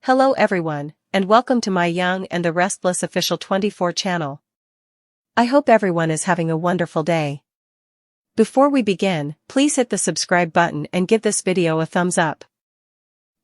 Hello everyone, and welcome to my Young and the Restless official 24 channel. I hope everyone is having a wonderful day. Before we begin, please hit the subscribe button and give this video a thumbs up.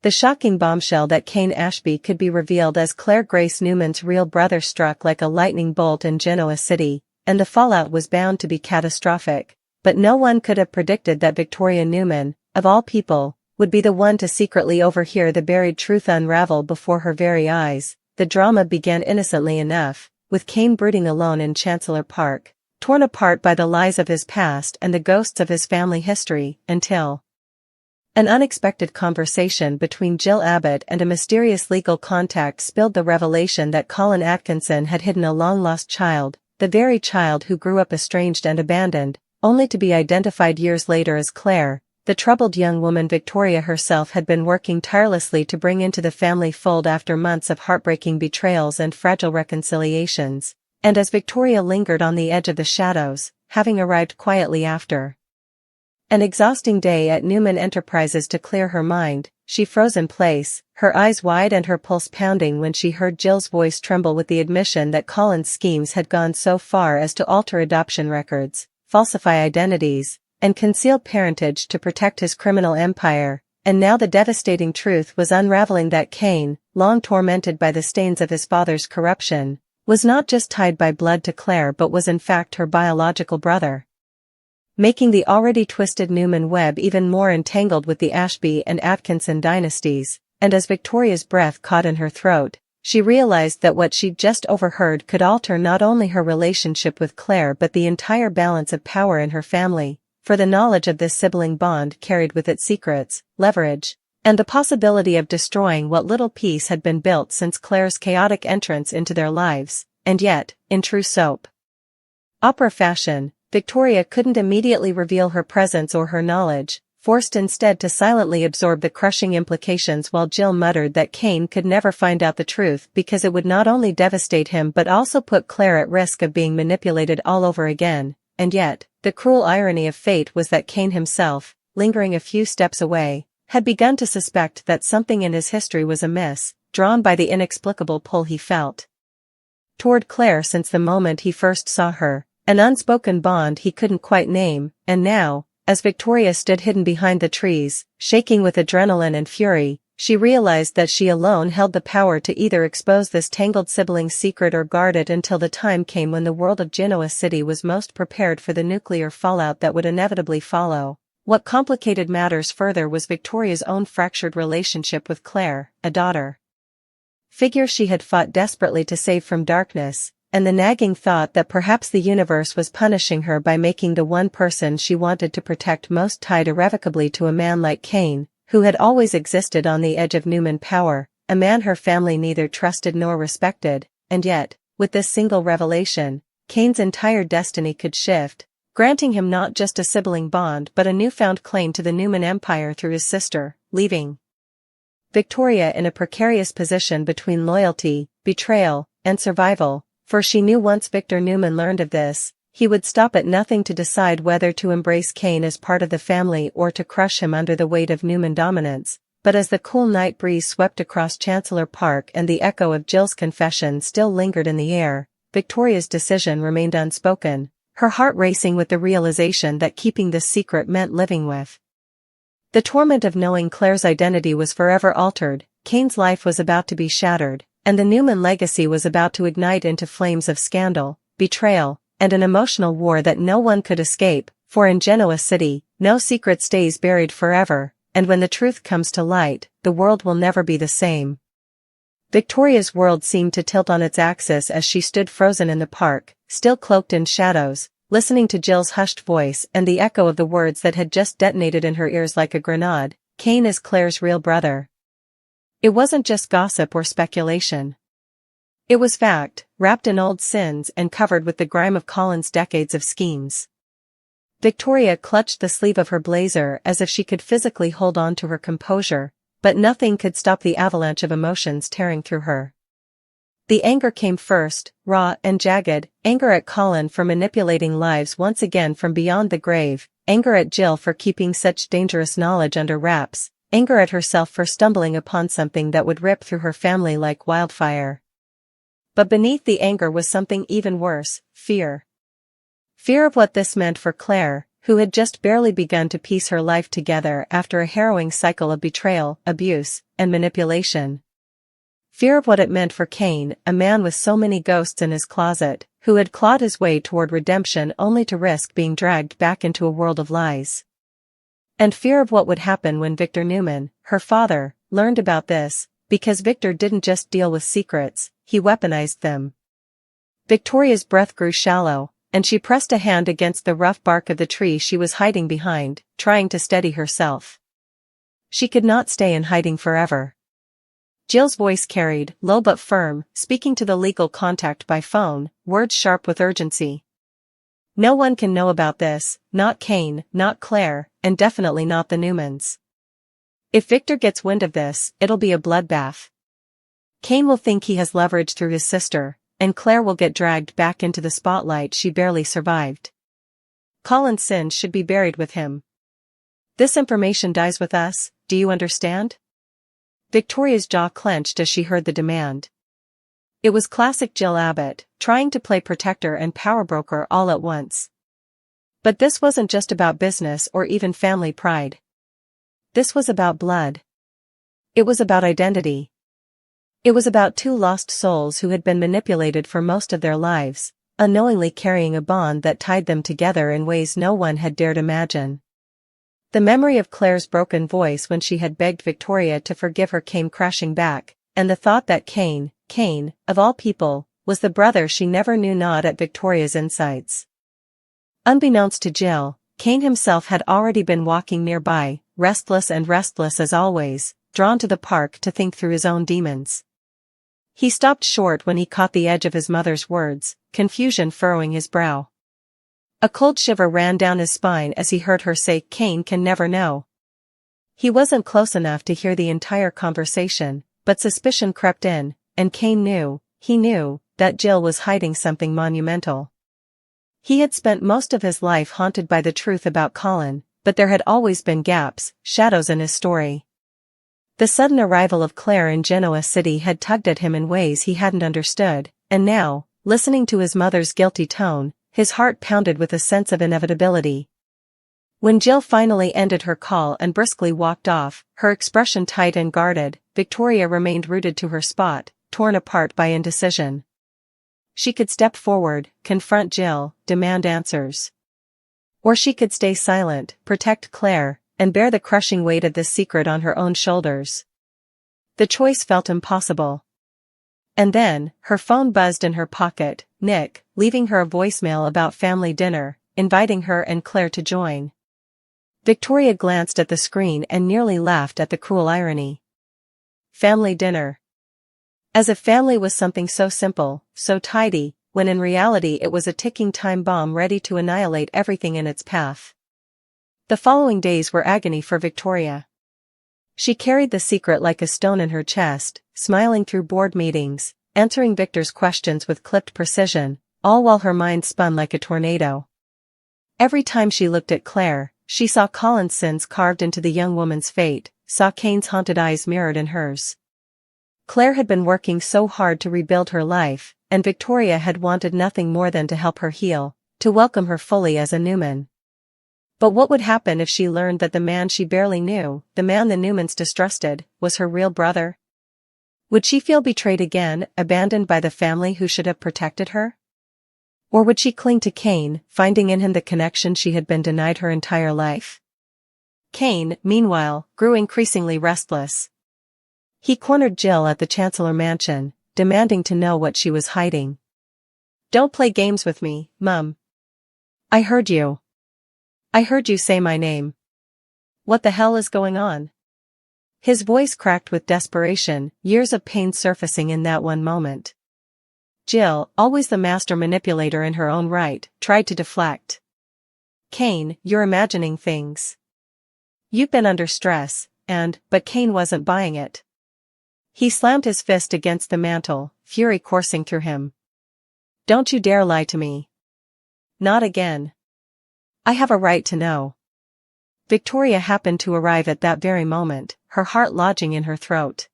The shocking bombshell that Kane Ashby could be revealed as Claire Grace Newman's real brother struck like a lightning bolt in Genoa City, and the fallout was bound to be catastrophic, but no one could have predicted that Victoria Newman, of all people, would be the one to secretly overhear the buried truth unravel before her very eyes. The drama began innocently enough, with Kane brooding alone in Chancellor Park, torn apart by the lies of his past and the ghosts of his family history, until an unexpected conversation between Jill Abbott and a mysterious legal contact spilled the revelation that Colin Atkinson had hidden a long-lost child, the very child who grew up estranged and abandoned, only to be identified years later as Claire. The troubled young woman Victoria herself had been working tirelessly to bring into the family fold after months of heartbreaking betrayals and fragile reconciliations, and as Victoria lingered on the edge of the shadows, having arrived quietly after an exhausting day at Newman Enterprises to clear her mind, she froze in place, her eyes wide and her pulse pounding when she heard Jill's voice tremble with the admission that Colin's schemes had gone so far as to alter adoption records, falsify identities, and conceal parentage to protect his criminal empire, and now the devastating truth was unraveling that Kane, long tormented by the stains of his father's corruption, was not just tied by blood to Claire but was in fact her biological brother, making the already twisted Newman web even more entangled with the Ashby and Atkinson dynasties. And as Victoria's breath caught in her throat, she realized that what she'd just overheard could alter not only her relationship with Claire but the entire balance of power in her family. For the knowledge of this sibling bond carried with it secrets, leverage, and the possibility of destroying what little peace had been built since Claire's chaotic entrance into their lives. And yet, in true soap opera fashion, Victoria couldn't immediately reveal her presence or her knowledge, forced instead to silently absorb the crushing implications while Jill muttered that Kane could never find out the truth because it would not only devastate him but also put Claire at risk of being manipulated all over again. And yet, the cruel irony of fate was that Kane himself, lingering a few steps away, had begun to suspect that something in his history was amiss, drawn by the inexplicable pull he felt toward Claire since the moment he first saw her, an unspoken bond he couldn't quite name. And now, as Victoria stood hidden behind the trees, shaking with adrenaline and fury, she realized that she alone held the power to either expose this tangled sibling secret or guard it until the time came when the world of Genoa City was most prepared for the nuclear fallout that would inevitably follow. What complicated matters further was Victoria's own fractured relationship with Claire, a daughter figure she had fought desperately to save from darkness, and the nagging thought that perhaps the universe was punishing her by making the one person she wanted to protect most tied irrevocably to a man like Kane, who had always existed on the edge of Newman power, a man her family neither trusted nor respected. And yet, with this single revelation, Kane's entire destiny could shift, granting him not just a sibling bond but a newfound claim to the Newman empire through his sister, leaving Victoria in a precarious position between loyalty, betrayal, and survival. For she knew once Victor Newman learned of this, he would stop at nothing to decide whether to embrace Kane as part of the family or to crush him under the weight of Newman dominance. But as the cool night breeze swept across Chancellor Park and the echo of Jill's confession still lingered in the air, Victoria's decision remained unspoken, her heart racing with the realization that keeping this secret meant living with the torment of knowing Claire's identity was forever altered. Kane's life was about to be shattered, and the Newman legacy was about to ignite into flames of scandal, betrayal, and an emotional war that no one could escape. For in Genoa City, no secret stays buried forever, and when the truth comes to light, the world will never be the same. Victoria's world seemed to tilt on its axis as she stood frozen in the park, still cloaked in shadows, listening to Jill's hushed voice and the echo of the words that had just detonated in her ears like a grenade. Kane is Claire's real brother. It wasn't just gossip or speculation. It was fact, wrapped in old sins and covered with the grime of Colin's decades of schemes. Victoria clutched the sleeve of her blazer as if she could physically hold on to her composure, but nothing could stop the avalanche of emotions tearing through her. The anger came first, raw and jagged, anger at Colin for manipulating lives once again from beyond the grave, anger at Jill for keeping such dangerous knowledge under wraps, anger at herself for stumbling upon something that would rip through her family like wildfire. But beneath the anger was something even worse, fear. Fear of what this meant for Claire, who had just barely begun to piece her life together after a harrowing cycle of betrayal, abuse, and manipulation. Fear of what it meant for Kane, a man with so many ghosts in his closet, who had clawed his way toward redemption only to risk being dragged back into a world of lies. And fear of what would happen when Victor Newman, her father, learned about this, because Victor didn't just deal with secrets, he weaponized them. Victoria's breath grew shallow, and she pressed a hand against the rough bark of the tree she was hiding behind, trying to steady herself. She could not stay in hiding forever. Jill's voice carried, low but firm, speaking to the legal contact by phone, words sharp with urgency. No one can know about this, not Kane, not Claire, and definitely not the Newmans. If Victor gets wind of this, it'll be a bloodbath. Kane will think he has leverage through his sister, and Claire will get dragged back into the spotlight she barely survived. Colin's sins should be buried with him. This information dies with us, do you understand? Victoria's jaw clenched as she heard the demand. It was classic Jill Abbott, trying to play protector and power broker all at once. But this wasn't just about business or even family pride. This was about blood. It was about identity. It was about two lost souls who had been manipulated for most of their lives, unknowingly carrying a bond that tied them together in ways no one had dared imagine. The memory of Claire's broken voice when she had begged Victoria to forgive her came crashing back, and the thought that Kane, of all people, was the brother she never knew gnawed at Victoria's insides. Unbeknownst to Jill, Kane himself had already been walking nearby, restless as always, drawn to the park to think through his own demons. He stopped short when he caught the edge of his mother's words, confusion furrowing his brow. A cold shiver ran down his spine as he heard her say Kane can never know. He wasn't close enough to hear the entire conversation, but suspicion crept in, and Kane knew, that Jill was hiding something monumental. He had spent most of his life haunted by the truth about Colin, but there had always been gaps, shadows in his story. The sudden arrival of Claire in Genoa City had tugged at him in ways he hadn't understood, and now, listening to his mother's guilty tone, his heart pounded with a sense of inevitability. When Jill finally ended her call and briskly walked off, her expression tight and guarded, Victoria remained rooted to her spot, torn apart by indecision. She could step forward, confront Jill, demand answers. Or she could stay silent, protect Claire, and bear the crushing weight of this secret on her own shoulders. The choice felt impossible. And then, her phone buzzed in her pocket, Nick, leaving her a voicemail about family dinner, inviting her and Claire to join. Victoria glanced at the screen and nearly laughed at the cruel irony. Family dinner. As if family was something so simple, so tidy, when in reality it was a ticking time bomb ready to annihilate everything in its path. The following days were agony for Victoria. She carried the secret like a stone in her chest, smiling through board meetings, answering Victor's questions with clipped precision, all while her mind spun like a tornado. Every time she looked at Claire, she saw Colin's sins carved into the young woman's fate, saw Kane's haunted eyes mirrored in hers. Claire had been working so hard to rebuild her life, and Victoria had wanted nothing more than to help her heal, to welcome her fully as a Newman. But what would happen if she learned that the man she barely knew, the man the Newmans distrusted, was her real brother? Would she feel betrayed again, abandoned by the family who should have protected her? Or would she cling to Kane, finding in him the connection she had been denied her entire life? Kane, meanwhile, grew increasingly restless. He cornered Jill at the Chancellor Mansion, demanding to know what she was hiding. "Don't play games with me, Mum. I heard you. I heard you say my name. What the hell is going on?" His voice cracked with desperation, years of pain surfacing in that one moment. Jill, always the master manipulator in her own right, tried to deflect. "Kane, you're imagining things. You've been under stress, but Kane wasn't buying it." He slammed his fist against the mantel, fury coursing through him. "Don't you dare lie to me. Not again. I have a right to know." Victoria happened to arrive at that very moment, her heart lodging in her throat.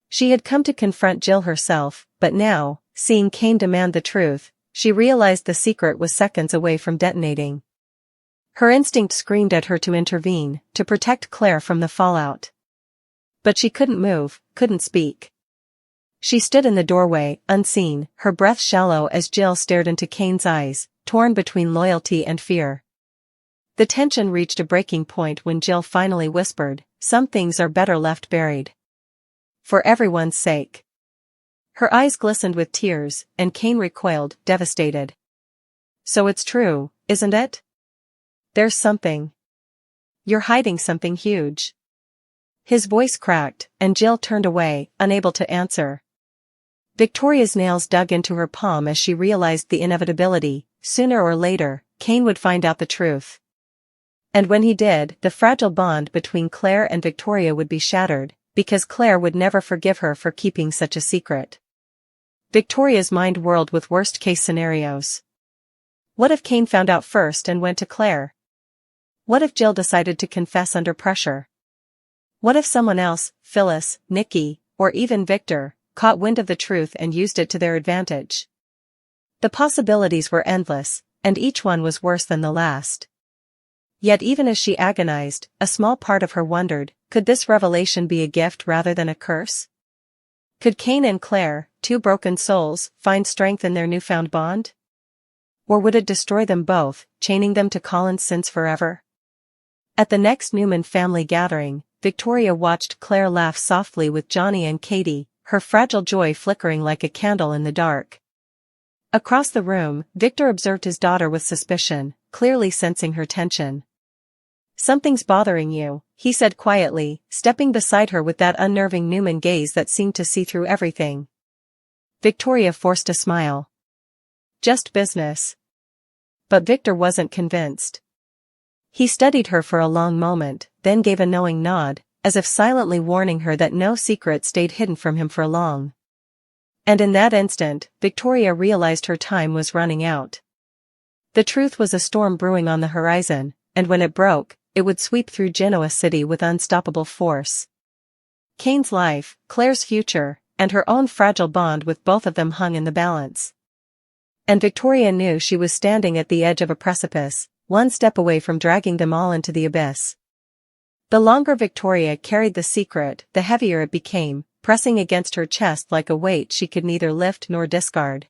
She had come to confront Jill herself, but now, seeing Kane demand the truth, she realized the secret was seconds away from detonating. Her instinct screamed at her to intervene, to protect Claire from the fallout. But she couldn't move, couldn't speak. She stood in the doorway, unseen, her breath shallow as Jill stared into Kane's eyes, torn between loyalty and fear. The tension reached a breaking point when Jill finally whispered, "Some things are better left buried. For everyone's sake." Her eyes glistened with tears, and Kane recoiled, devastated. "So it's true, isn't it? There's something. You're hiding something huge." His voice cracked, and Jill turned away, unable to answer. Victoria's nails dug into her palm as she realized the inevitability. Sooner or later, Kane would find out the truth. And when he did, the fragile bond between Claire and Victoria would be shattered, because Claire would never forgive her for keeping such a secret. Victoria's mind whirled with worst-case scenarios. What if Kane found out first and went to Claire? What if Jill decided to confess under pressure? What if someone else, Phyllis, Nikki, or even Victor, caught wind of the truth and used it to their advantage? The possibilities were endless, and each one was worse than the last. Yet even as she agonized, a small part of her wondered, could this revelation be a gift rather than a curse? Could Kane and Claire, two broken souls, find strength in their newfound bond? Or would it destroy them both, chaining them to Colin's sins forever? At the next Newman family gathering, Victoria watched Claire laugh softly with Johnny and Katie, her fragile joy flickering like a candle in the dark. Across the room, Victor observed his daughter with suspicion, clearly sensing her tension. "Something's bothering you," he said quietly, stepping beside her with that unnerving Newman gaze that seemed to see through everything. Victoria forced a smile. "Just business." But Victor wasn't convinced. He studied her for a long moment, then gave a knowing nod, as if silently warning her that no secret stayed hidden from him for long. And in that instant, Victoria realized her time was running out. The truth was a storm brewing on the horizon, and when it broke, it would sweep through Genoa City with unstoppable force. Kane's life, Claire's future, and her own fragile bond with both of them hung in the balance. And Victoria knew she was standing at the edge of a precipice, one step away from dragging them all into the abyss. The longer Victoria carried the secret, the heavier it became, pressing against her chest like a weight she could neither lift nor discard.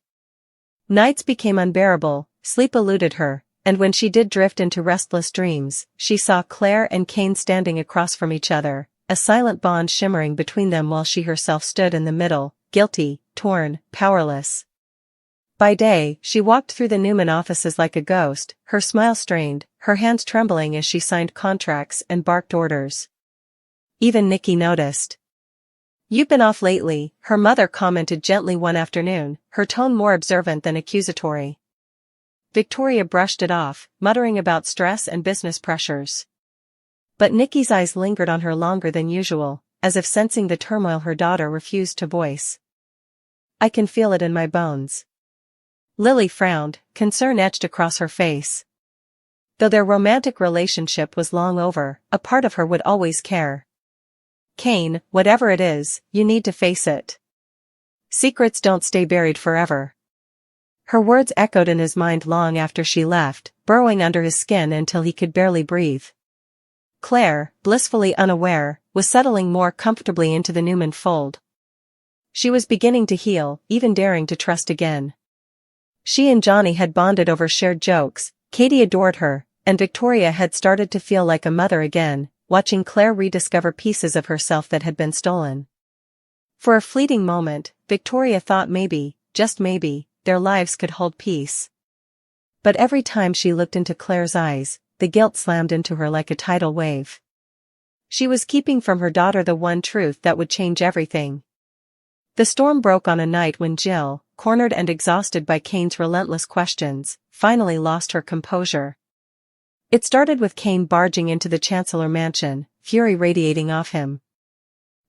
Nights became unbearable, sleep eluded her, and when she did drift into restless dreams, she saw Claire and Kane standing across from each other, a silent bond shimmering between them while she herself stood in the middle, guilty, torn, powerless. By day, she walked through the Newman offices like a ghost, her smile strained, her hands trembling as she signed contracts and barked orders. Even Nikki noticed. "You've been off lately," her mother commented gently one afternoon, her tone more observant than accusatory. Victoria brushed it off, muttering about stress and business pressures. But Nikki's eyes lingered on her longer than usual, as if sensing the turmoil her daughter refused to voice. "I can feel it in my bones." Lily frowned, concern etched across her face. Though their romantic relationship was long over, a part of her would always care. "Kane, whatever it is, you need to face it. Secrets don't stay buried forever." Her words echoed in his mind long after she left, burrowing under his skin until he could barely breathe. Claire, blissfully unaware, was settling more comfortably into the Newman fold. She was beginning to heal, even daring to trust again. She and Johnny had bonded over shared jokes, Katie adored her, and Victoria had started to feel like a mother again, watching Claire rediscover pieces of herself that had been stolen. For a fleeting moment, Victoria thought maybe, just maybe, their lives could hold peace. But every time she looked into Claire's eyes, the guilt slammed into her like a tidal wave. She was keeping from her daughter the one truth that would change everything. The storm broke on a night when Jill, cornered and exhausted by Kane's relentless questions, finally lost her composure. It started with Kane barging into the Chancellor mansion, fury radiating off him.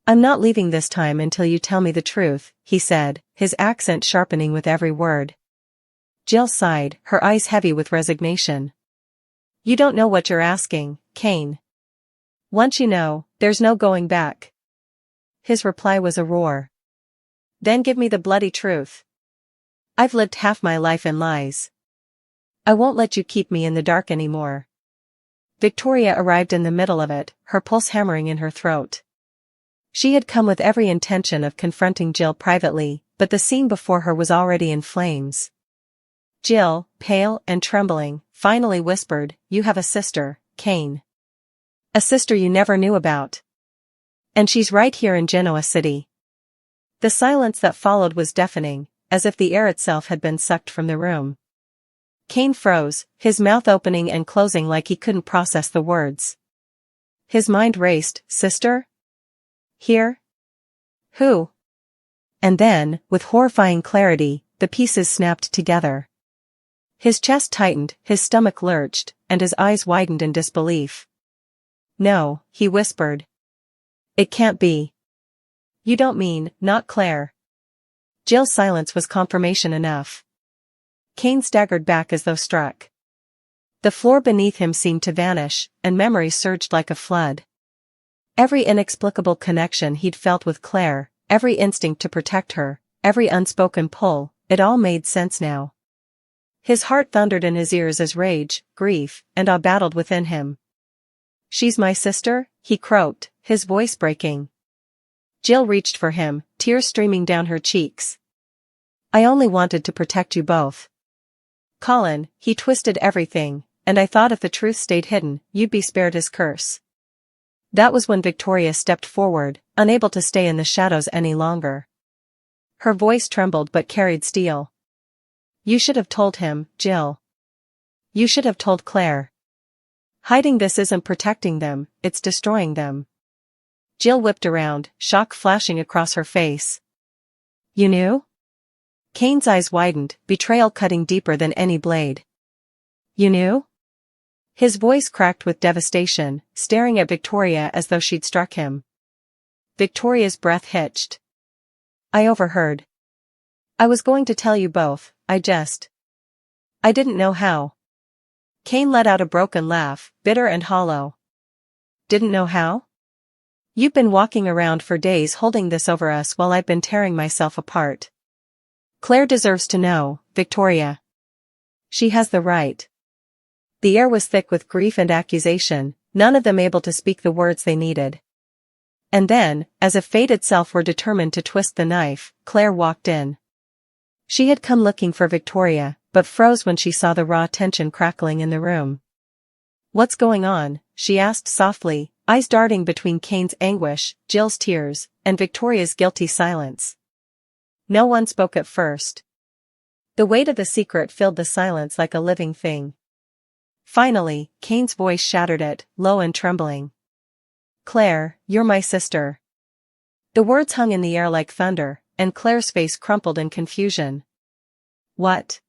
"I'm not leaving this time until you tell me the truth," he said, his accent sharpening with every word. Jill sighed, her eyes heavy with resignation. You don't know what you're asking, Kane. Once you know, there's no going back. His reply was a roar. Then give me the bloody truth. I've lived half my life in lies. I won't let you keep me in the dark anymore. Victoria arrived in the middle of it, her pulse hammering in her throat. She had come with every intention of confronting Jill privately, but the scene before her was already in flames. Jill, pale and trembling, finally whispered, "You have a sister, Kane. A sister you never knew about. And she's right here in Genoa City." The silence that followed was deafening, as if the air itself had been sucked from the room. Kane froze, his mouth opening and closing like he couldn't process the words. His mind raced. Sister? Here? Who? And then, with horrifying clarity, the pieces snapped together. His chest tightened, his stomach lurched, and his eyes widened in disbelief. "No," he whispered. "It can't be. You don't mean, not Claire." Jill's silence was confirmation enough. Kane staggered back as though struck. The floor beneath him seemed to vanish, and memories surged like a flood. Every inexplicable connection he'd felt with Claire, every instinct to protect her, every unspoken pull, it all made sense now. His heart thundered in his ears as rage, grief, and awe battled within him. "She's my sister?" he croaked, his voice breaking. Jill reached for him, tears streaming down her cheeks. "I only wanted to protect you both. Colin, he twisted everything, and I thought if the truth stayed hidden, you'd be spared his curse." That was when Victoria stepped forward, unable to stay in the shadows any longer. Her voice trembled but carried steel. "You should have told him, Jill. You should have told Claire. Hiding this isn't protecting them, it's destroying them." Jill whipped around, shock flashing across her face. "You knew?" Kane's eyes widened, betrayal cutting deeper than any blade. "You knew?" His voice cracked with devastation, staring at Victoria as though she'd struck him. Victoria's breath hitched. "I overheard. I was going to tell you both, I didn't know how." Kane let out a broken laugh, bitter and hollow. "Didn't know how? You've been walking around for days holding this over us while I've been tearing myself apart. Claire deserves to know, Victoria. She has the right." The air was thick with grief and accusation, none of them able to speak the words they needed. And then, as if fate itself were determined to twist the knife, Claire walked in. She had come looking for Victoria, but froze when she saw the raw tension crackling in the room. "What's going on?" she asked softly, eyes darting between Kane's anguish, Jill's tears, and Victoria's guilty silence. No one spoke at first. The weight of the secret filled the silence like a living thing. Finally, Kane's voice shattered it, low and trembling. "Claire, you're my sister." The words hung in the air like thunder, and Claire's face crumpled in confusion. "What?"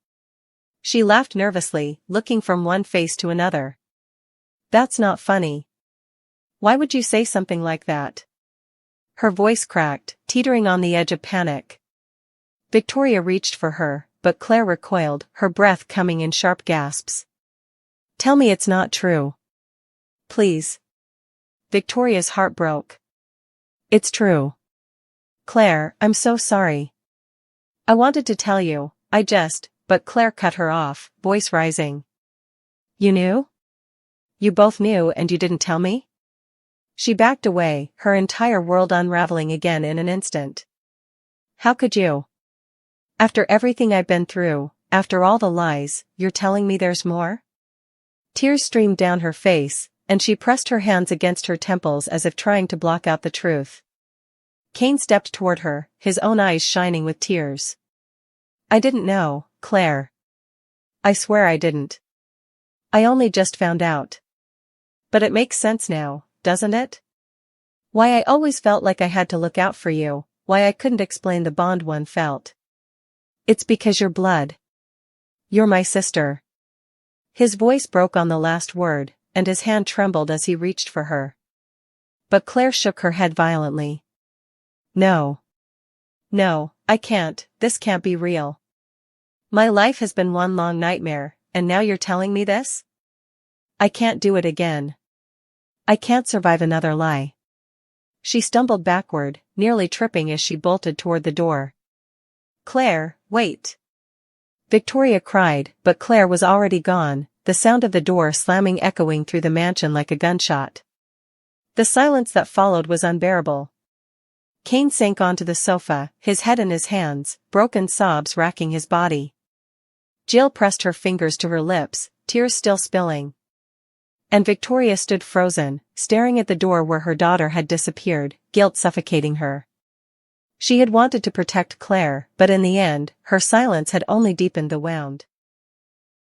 She laughed nervously, looking from one face to another. "That's not funny. Why would you say something like that?" Her voice cracked, teetering on the edge of panic. Victoria reached for her, but Claire recoiled, her breath coming in sharp gasps. "Tell me it's not true. Please." Victoria's heart broke. "It's true. Claire, I'm so sorry. I wanted to tell you, but Claire cut her off, voice rising. "You knew? You both knew and you didn't tell me?" She backed away, her entire world unraveling again in an instant. "How could you? After everything I've been through, after all the lies, you're telling me there's more?" Tears streamed down her face, and she pressed her hands against her temples as if trying to block out the truth. Kane stepped toward her, his own eyes shining with tears. "I didn't know, Claire. I swear I didn't. I only just found out. But it makes sense now, doesn't it? Why I always felt like I had to look out for you, why I couldn't explain the bond one felt. It's because you're blood. You're my sister." His voice broke on the last word, and his hand trembled as he reached for her. But Claire shook her head violently. "No. No, I can't, this can't be real. My life has been one long nightmare, and now you're telling me this?" I can't do it again. I can't survive another lie. She stumbled backward, nearly tripping as she bolted toward the door. Claire, wait! Victoria cried, but Claire was already gone, the sound of the door slamming echoing through the mansion like a gunshot. The silence that followed was unbearable. Kane sank onto the sofa, his head in his hands, broken sobs racking his body. Jill pressed her fingers to her lips, tears still spilling. And Victoria stood frozen, staring at the door where her daughter had disappeared, guilt suffocating her. She had wanted to protect Claire, but in the end, her silence had only deepened the wound.